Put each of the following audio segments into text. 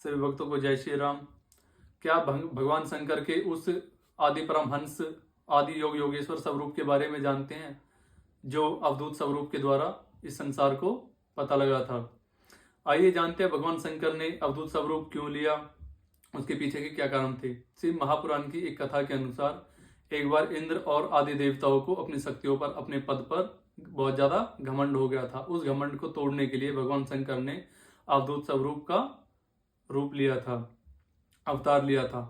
सभी भक्तों को जय श्री राम। क्या भगवान शंकर के उस आदि परमहंस आदि योग योगेश्वर स्वरूप के बारे में जानते हैं जो अवधूत स्वरूप के द्वारा इस संसार को पता लगा था? आइए जानते हैं भगवान शंकर ने अवधूत स्वरूप क्यों लिया, उसके पीछे के क्या कारण थे। श्री महापुराण की एक कथा के अनुसार एक बार इंद्र और आदि देवताओं को अपनी शक्तियों पर, अपने पद पर बहुत ज्यादा घमंड हो गया था। उस घमंड को तोड़ने के लिए भगवान शंकर ने अवधूत स्वरूप का रूप लिया था, अवतार लिया था।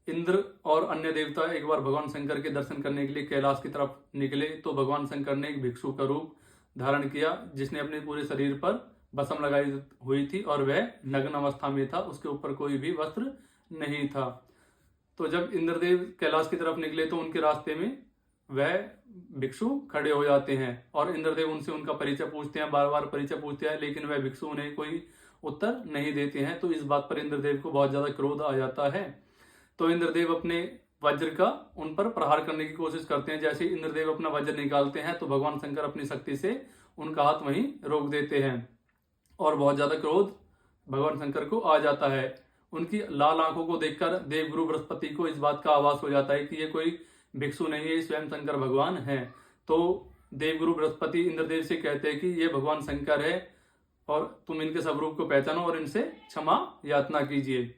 इंद्र और अन्य देवता एक बार भगवान शंकर के दर्शन करने के लिए कैलाश की तरफ निकले तो भगवान शंकर ने एक भिक्षु का रूप धारण किया, जिसने अपने पूरे शरीर पर भस्म लगाई हुई थी और वह नग्न अवस्था में था, उसके ऊपर कोई भी वस्त्र नहीं था। तो जब इंद्रदेव कैलाश की तरफ निकले तो उनके रास्ते में वह भिक्षु खड़े हो जाते हैं और इंद्रदेव उनसे उनका परिचय पूछते हैं, बार बार परिचय पूछते हैं, लेकिन वह भिक्षु उन्हें कोई उत्तर नहीं देते हैं। तो इस बात पर इंद्रदेव को बहुत ज्यादा क्रोध आ जाता है। तो इंद्रदेव अपने वज्र का उन पर प्रहार करने की कोशिश करते हैं। जैसे इंद्रदेव अपना वज्र निकालते हैं तो भगवान शंकर अपनी शक्ति से उनका हाथ वहीं रोक देते हैं और बहुत ज्यादा क्रोध भगवान शंकर को आ जाता है। उनकी लाल आंखों को देखकर देवगुरु बृहस्पति को इस बात का आभास हो जाता है कि ये कोई भिक्षु नहीं है, स्वयं शंकर भगवान है। तो देवगुरु बृहस्पति इंद्रदेव से कहते हैं कि ये भगवान शंकर है और तुम इनके स्वरूप को पहचानो और इनसे क्षमा याचना कीजिए।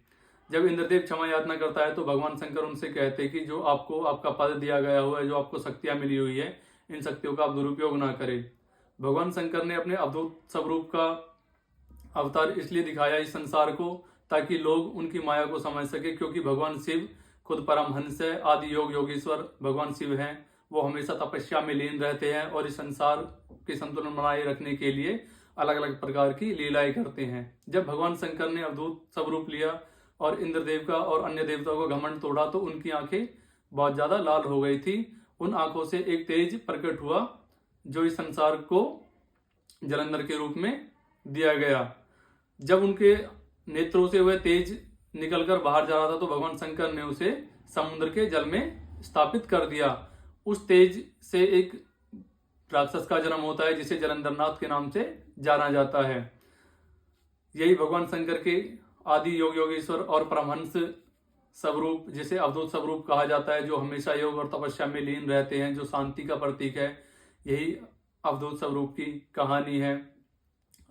जब इंद्रदेव क्षमा याचना करता है तो भगवान शंकर उनसे कहते हैं कि जो आपको आपका पद दिया गया हुआ है, जो आपको शक्तियां मिली हुई है, इन शक्तियों का आप दुरुपयोग ना करें। भगवान शंकर ने अपने अवधूत स्वरूप का अवतार इसलिए दिखाया इस संसार को ताकि लोग उनकी माया को समझ सके, क्योंकि भगवान शिव खुद परमहंस है, आदि योग योगेश्वर भगवान शिव हैं। वो हमेशा तपस्या में लीन रहते हैं और इस संसार के संतुलन बनाए रखने के लिए अलग अलग प्रकार की लीलाएं करते हैं। जब भगवान शंकर ने अवधूत स्वरूप लिया और इंद्रदेव का और अन्य देवताओं का घमंड तोड़ा तो उनकी आंखें बहुत ज्यादा लाल हो गई थी। उन आंखों से एक तेज प्रकट हुआ जो इस संसार को जलंधर के रूप में दिया गया। जब उनके नेत्रों से वह तेज निकलकर बाहर जा रहा था तो भगवान शंकर ने उसे समुद्र के जल में स्थापित कर दिया। उस तेज से एक राक्षस का जन्म होता है जिसे जलंधरनाथ के नाम से जाना जाता है। यही भगवान शंकर के आदि योग योगेश्वर और परमहंस स्वरूप, जिसे अवधूत स्वरूप कहा जाता है, जो हमेशा योग और तपस्या में लीन रहते हैं, जो शांति का प्रतीक है, यही अवधूत स्वरूप की कहानी है।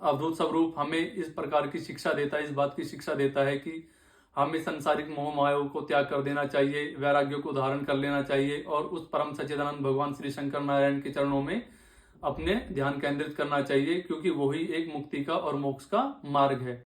अवधूत स्वरूप हमें इस प्रकार की शिक्षा देता है, इस बात की शिक्षा देता है कि हमें सांसारिक मोह मायाओं को त्याग कर देना चाहिए, वैराग्य को धारण कर लेना चाहिए और उस परम सच्चिदानंद भगवान श्री शंकर नारायण के चरणों में अपने ध्यान केंद्रित करना चाहिए, क्योंकि वही एक मुक्ति का और मोक्ष का मार्ग है।